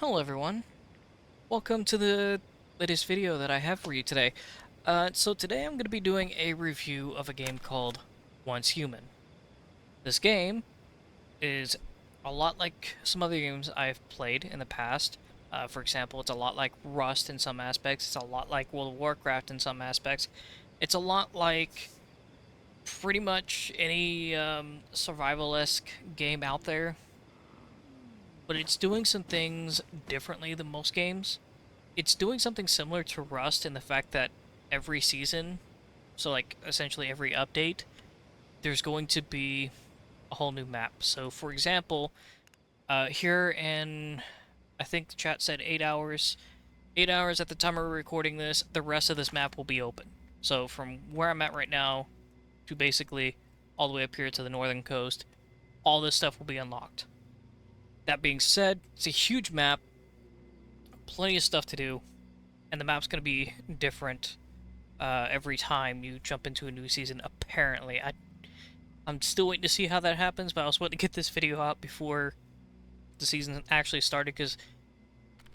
Hello everyone, welcome to the latest video that I have for you today. So today I'm going to be doing a review of a game called Once Human. This game is a lot like some other games I've played in the past. For example, it's a lot like Rust in some aspects, it's a lot like World of Warcraft in some aspects, it's a lot like pretty much any survival-esque game out there, but it's doing some things differently than most games. It's doing something similar to Rust in the fact that every season, so like essentially every update, there's going to be a whole new map. So for example, here in I think the chat said 8 hours. 8 hours at the time we're recording this, the rest of this map will be open. So from where I'm at right now to basically all the way up here to the northern coast, all this stuff will be unlocked. That being said, it's a huge map, plenty of stuff to do, and the map's going to be different every time you jump into a new season. Apparently, I'm still waiting to see how that happens, but I was wanting to get this video out before the season actually started because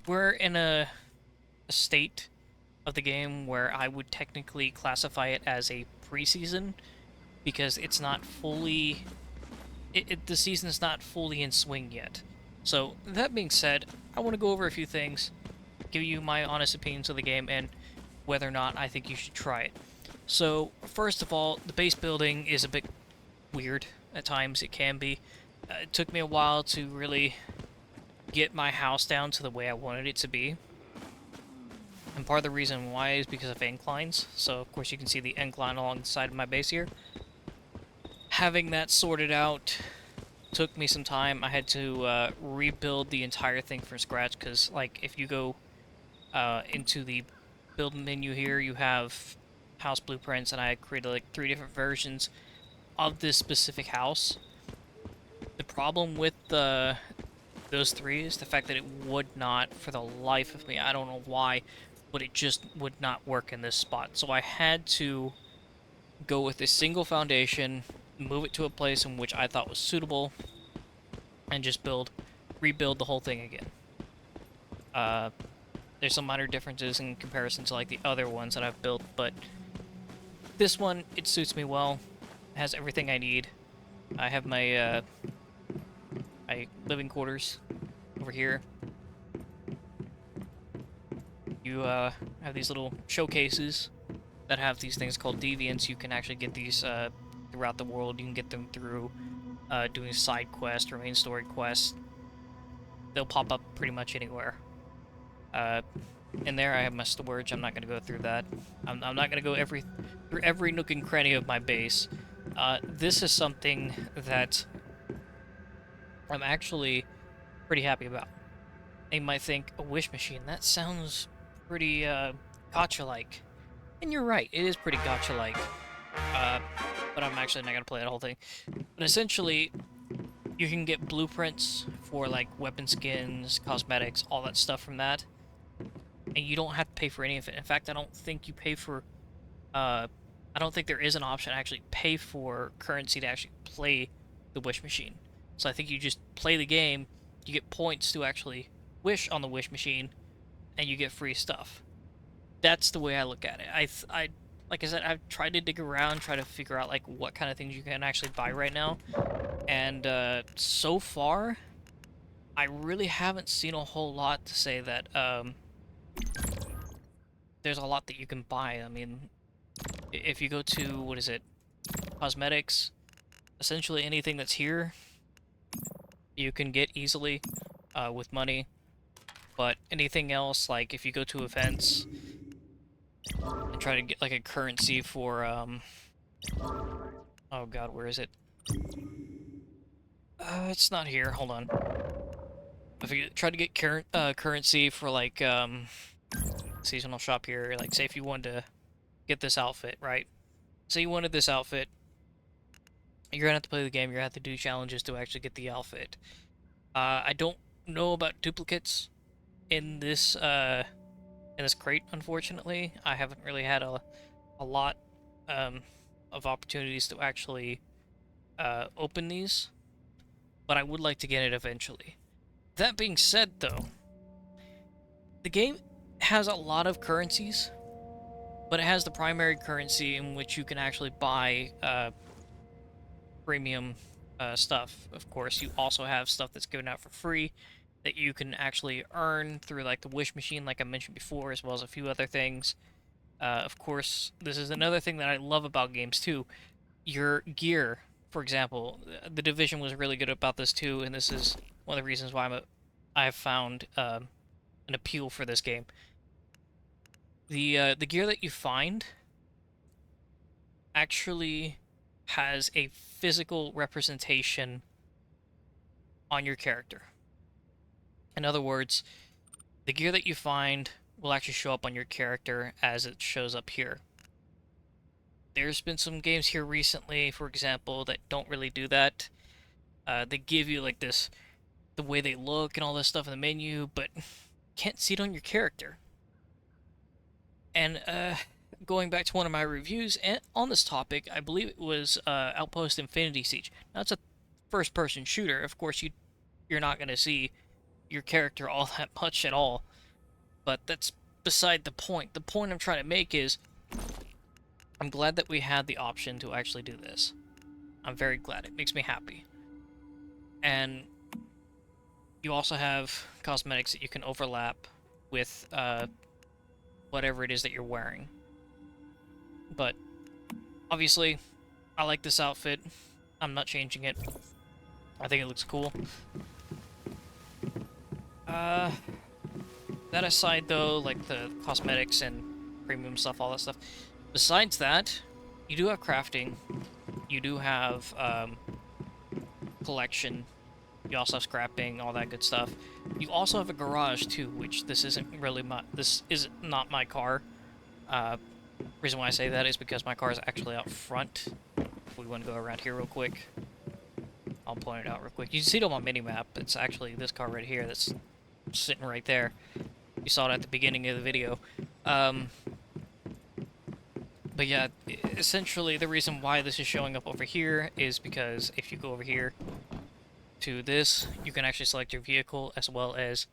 we're in a state of the game where I would technically classify it as a preseason because it's not fully the season's not fully in swing yet. So that being said, I want to go over a few things, give you my honest opinions of the game, and whether or not I think you should try it. So, first of all, the base building is a bit weird at times. It can be. It took me a while to really get my house down to the way I wanted it to be. And part of the reason why is because of inclines. So, of course, you can see the incline along the side of my base here. Having that sorted out took me some time. I had to rebuild the entire thing from scratch because, like, if you go into the build menu here, you have house blueprints, and I created like 3 different versions of this specific house. The problem with those three is the fact that it would not, for the life of me, I don't know why, but it just would not work in this spot. So I had to go with a single foundation, move it to a place in which I thought was suitable, and just rebuild the whole thing again. Uh, there's some minor differences in comparison to like the other ones that I've built, but this one, it suits me well. It has everything I need. I have my living quarters over here. You have these little showcases that have these things called deviants. You can actually get these throughout the world. You can get them through doing side quests or main story quests. They'll pop up pretty much anywhere. In there, I have my storage. I'm not going to go through that. I'm not going to go through every nook and cranny of my base. This is something that I'm actually pretty happy about. They might think, a wish machine, that sounds pretty gacha-like. And you're right, it is pretty gacha-like. Uh, but I'm actually not going to play that whole thing. But essentially, you can get blueprints for like weapon skins, cosmetics, all that stuff from that. And you don't have to pay for any of it. In fact, I don't think you pay for I don't think there is an option to actually pay for currency to actually play the wish machine. So I think you just play the game, you get points to actually wish on the wish machine, and you get free stuff. That's the way I look at it. Like I said, I've tried to dig around, try to figure out like what kind of things you can actually buy right now, and so far, I really haven't seen a whole lot to say that there's a lot that you can buy. I mean, if you go to, what is it, cosmetics, essentially anything that's here, you can get easily with money. But anything else, like if you go to events and try to get like a currency for, oh god, where is it? It's not here, hold on. If you try to get currency for like, seasonal shop here, like say if you wanted to get this outfit, right? Say you wanted this outfit, you're gonna have to play the game, you're gonna have to do challenges to actually get the outfit. I don't know about duplicates in this crate, unfortunately. I haven't really had a lot of opportunities to actually open these, but I would like to get it eventually. That being said, though, The game has a lot of currencies, but it has the primary currency in which you can actually buy premium stuff. Of course, you also have stuff that's given out for free that you can actually earn through like the wish machine, like I mentioned before, as well as a few other things. Of course, this is another thing that I love about games too. Your gear, for example, the Division was really good about this too, and this is one of the reasons why I've found an appeal for this game. The gear that you find actually has a physical representation on your character. In other words, the gear that you find will actually show up on your character as it shows up here. There's been some games here recently, for example, that don't really do that. They give you like this, the way they look and all this stuff in the menu, but can't see it on your character. And going back to one of my reviews on this topic, I believe it was Outpost Infinity Siege. Now it's a first-person shooter. Of course, you're not going to see your character all that much at all, but that's beside the point. The point I'm trying to make is I'm glad that we had the option to actually do this. I'm very glad. It makes me happy. And you also have cosmetics that you can overlap with whatever it is that you're wearing. But obviously, I like this outfit. I'm not changing it. I think it looks cool. That aside though, like the cosmetics and premium stuff, all that stuff. Besides that, you do have crafting. You do have collection. You also have scrapping, all that good stuff. You also have a garage too, which this isn't really my. This is not my car. Reason why I say that is because my car is actually out front. If we want to go around here real quick, I'll point it out real quick. You can see it on my mini map. It's actually this car right here that's sitting right there. You saw it at the beginning of the video. But yeah, essentially the reason why this is showing up over here is because if you go over here to this, you can actually select your vehicle as well as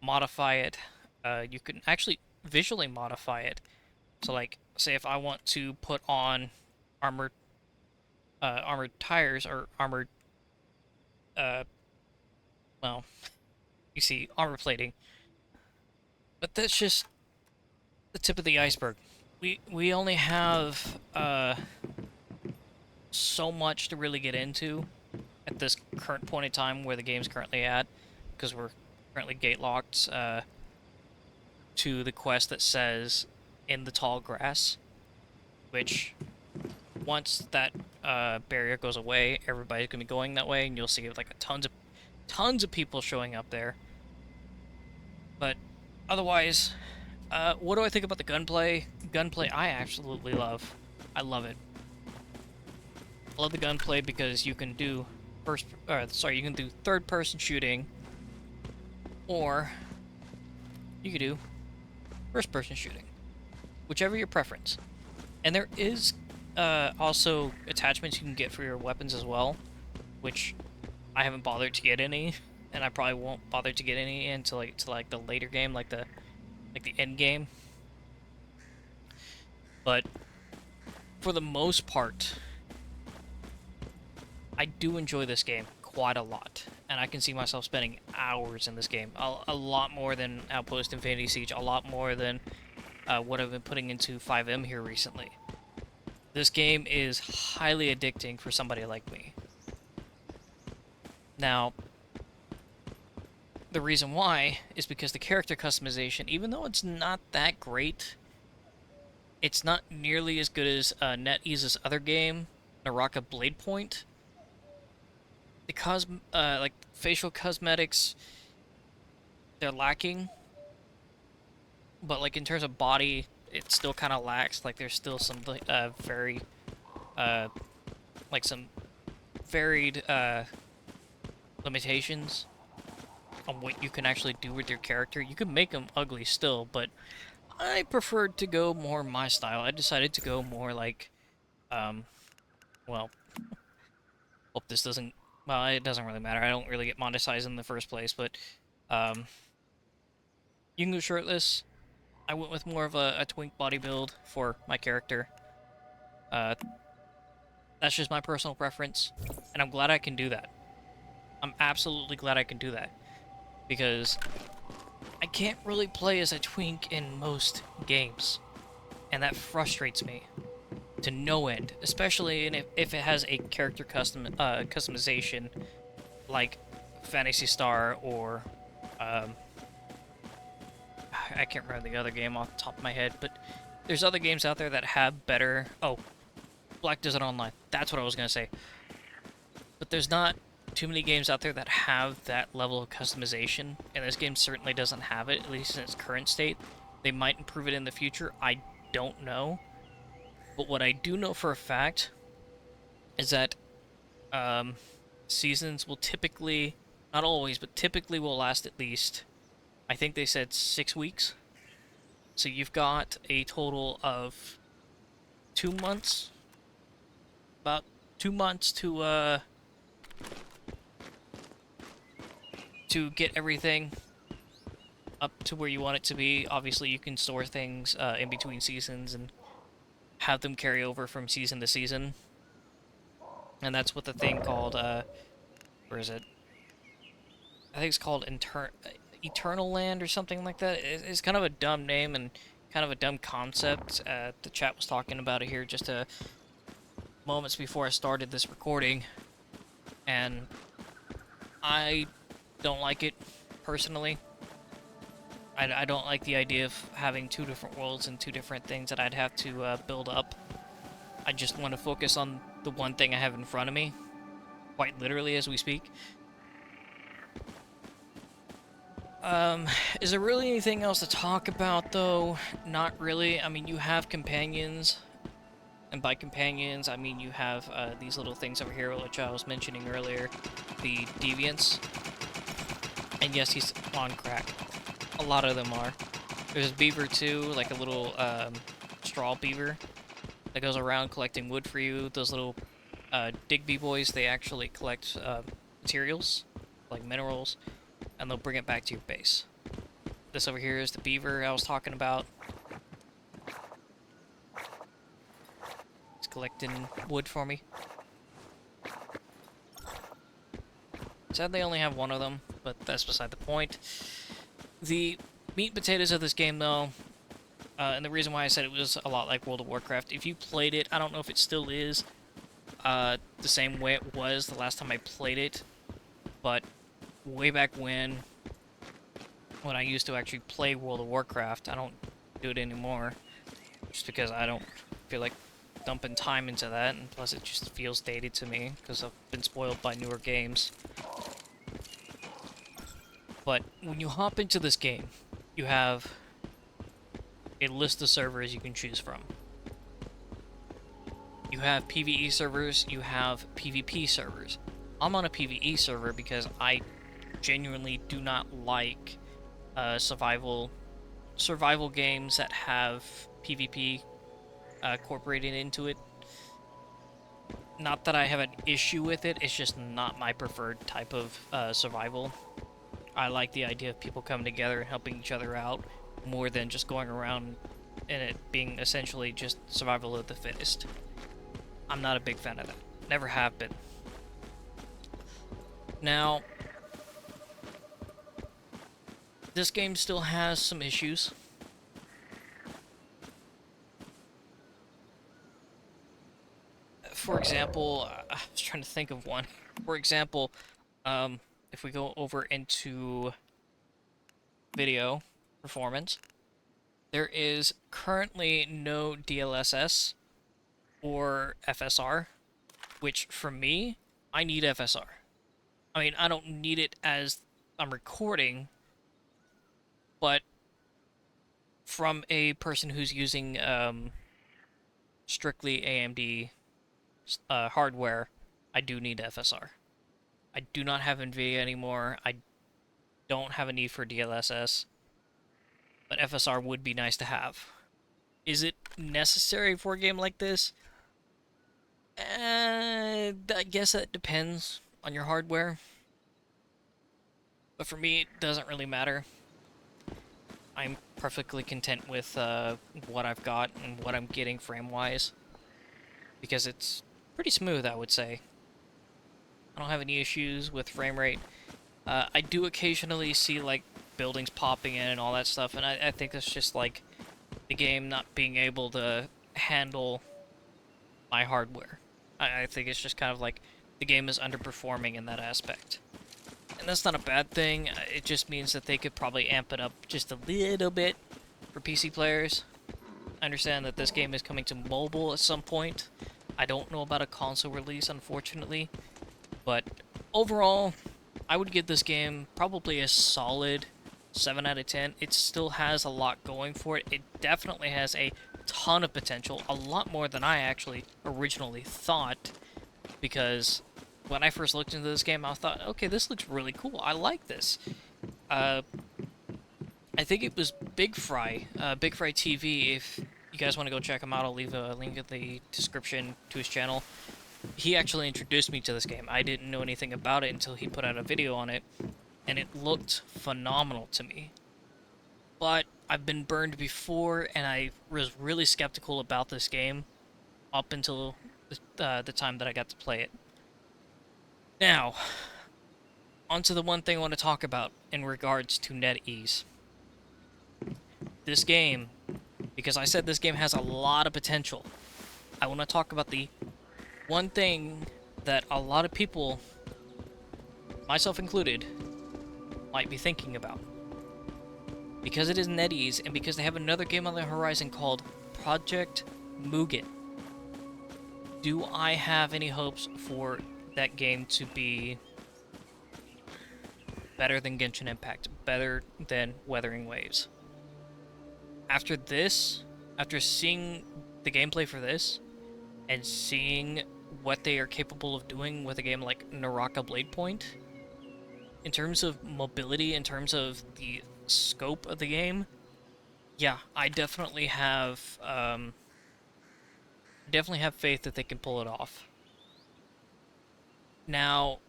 modify it. You can actually visually modify it. So like, say if I want to put on armored tires or armored, well, you see armor plating. But that's just the tip of the iceberg. We only have so much to really get into at this current point in time where the game's currently at, because we're currently gate locked to the quest that says in the tall grass, which once that barrier goes away, everybody's gonna be going that way, and you'll see like tons of people showing up there. But otherwise, what do I think about the gunplay? Gunplay, I absolutely love. I love it. I love the gunplay because you can do you can do third-person shooting, or you can do first-person shooting, whichever your preference. And there is also attachments you can get for your weapons as well, which I haven't bothered to get any, and I probably won't bother to get any until like the later game, like the end game. But for the most part, I do enjoy this game quite a lot, and I can see myself spending hours in this game. A lot more than Outpost Infinity Siege, a lot more than what I've been putting into FiveM here recently. This game is highly addicting for somebody like me. Now, the reason why is because the character customization, even though it's not that great, it's not nearly as good as NetEase's other game, Naraka Bladepoint. The like facial cosmetics, they're lacking, but like in terms of body, it still kind of lacks. Like there's still some very like some varied limitations on what you can actually do with your character. You can make them ugly still, but I preferred to go more my style. I decided to go more like, well, hope this doesn't, well, it doesn't really matter. I don't really get monetized in the first place, but, You can go shirtless. I went with more of a twink body build for my character. Uh, that's just my personal preference, and I'm glad I can do that. I'm absolutely glad I can do that, because I can't really play as a twink in most games, and that frustrates me to no end, especially if it has a character customization like Phantasy Star or um, I can't remember the other game off the top of my head, but there's other games out there that have better. Oh, Black Desert Online. That's what I was gonna say. But there's not too many games out there that have that level of customization, and this game certainly doesn't have it, at least in its current state. They might improve it in the future. I don't know. But what I do know for a fact is that um, seasons will typically, not always, but typically will last at least, I think they said 6 weeks. So you've got a total of 2 months, about 2 months to get everything up to where you want it to be. Obviously, you can store things in between seasons and have them carry over from season to season. And that's what the thing called, where is it? I think it's called Eternal Land or something like that. It's kind of a dumb name and kind of a dumb concept. The chat was talking about it here just moments before I started this recording, and I don't like it personally. I don't like the idea of having two different worlds and two different things that I'd have to build up. I just want to focus on the one thing I have in front of me, quite literally as we speak. Is there really anything else to talk about, though? Not really. I mean, you have companions, and by companions, I mean you have these little things over here, which I was mentioning earlier, the deviants. And yes, he's on crack. A lot of them are. There's a beaver too, like a little straw beaver that goes around collecting wood for you. Those little Digby boys, they actually collect materials, like minerals, and they'll bring it back to your base. This over here is the beaver I was talking about. It's collecting wood for me. Sadly, I only have one of them, but that's beside the point. The meat and potatoes of this game, though, and the reason why I said it was a lot like World of Warcraft, if you played it, I don't know if it still is the same way it was the last time I played it, but way back when I used to actually play World of Warcraft, I don't do it anymore, just because I don't feel like dumping time into that, and plus it just feels dated to me, because I've been spoiled by newer games. But when you hop into this game, you have a list of servers you can choose from. You have PvE servers, you have PvP servers. I'm on a PvE server because I genuinely do not like survival games that have PvP incorporated into it. Not that I have an issue with it, it's just not my preferred type of survival. I like the idea of people coming together and helping each other out more than just going around and it being essentially just survival of the fittest. I'm not a big fan of that. Never have been. Now, this game still has some issues. For example, I was trying to think of one. For example, if we go over into video performance, there is currently no DLSS or FSR, which for me, I need FSR. I mean, I don't need it as I'm recording, but from a person who's using strictly AMD hardware, I do need FSR. I do not have NVIDIA anymore. I don't have a need for DLSS, but FSR would be nice to have. Is it necessary for a game like this? I guess that depends on your hardware. But for me, it doesn't really matter. I'm perfectly content with what I've got and what I'm getting frame-wise, because it's pretty smooth, I would say. I don't have any issues with frame rate. I do occasionally see like buildings popping in and all that stuff, and I think that's just like the game not being able to handle my hardware. I think it's just kind of like the game is underperforming in that aspect. And that's not a bad thing, it just means that they could probably amp it up just a little bit for PC players. I understand that this game is coming to mobile at some point. I don't know about a console release, unfortunately, but overall, I would give this game probably a solid 7 out of 10. It still has a lot going for it. It definitely has a ton of potential, a lot more than I actually originally thought, because when I first looked into this game, I thought, okay, this looks really cool. I like this. I think it was Big Fry, Big Fry TV. If you guys want to go check him out, I'll leave a link in the description to his channel. He actually introduced me to this game. I didn't know anything about it until he put out a video on it, and it looked phenomenal to me. But I've been burned before, and I was really skeptical about this game up until the time that I got to play it. Now, onto the one thing I want to talk about in regards to NetEase. This game, because I said this game has a lot of potential, I want to talk about the one thing that a lot of people, myself included, might be thinking about. Because it is NetEase, and because they have another game on the horizon called Project Mugen, do I have any hopes for that game to be better than Genshin Impact, better than Wuthering Waves? After this, after seeing the gameplay for this, and seeing what they are capable of doing with a game like Naraka Bladepoint, in terms of mobility, in terms of the scope of the game, yeah, I definitely have faith that they can pull it off. Now,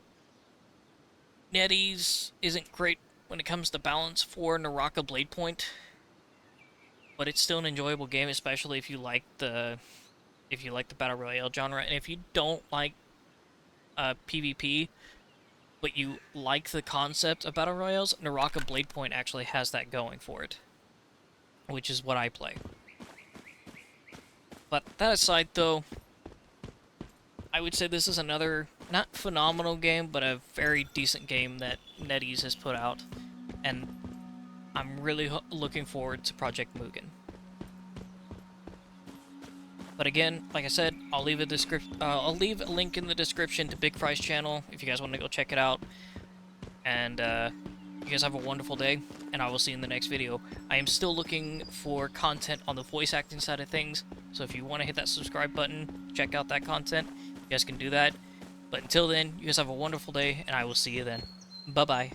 NetEase isn't great when it comes to balance for Naraka Bladepoint, but it's still an enjoyable game, especially if you like the battle royale genre, and if you don't like PvP, but you like the concept of battle royales, Naraka Bladepoint actually has that going for it, which is what I play. But that aside, though, I would say this is another, not phenomenal game, but a very decent game that NetEase has put out, and I'm really looking forward to Project Mugen. But again, like I said, I'll leave a link in the description to Big Fry's channel if you guys want to go check it out. And you guys have a wonderful day, and I will see you in the next video. I am still looking for content on the voice acting side of things, so if you want to hit that subscribe button, check out that content, you guys can do that. But until then, you guys have a wonderful day, and I will see you then. Bye-bye.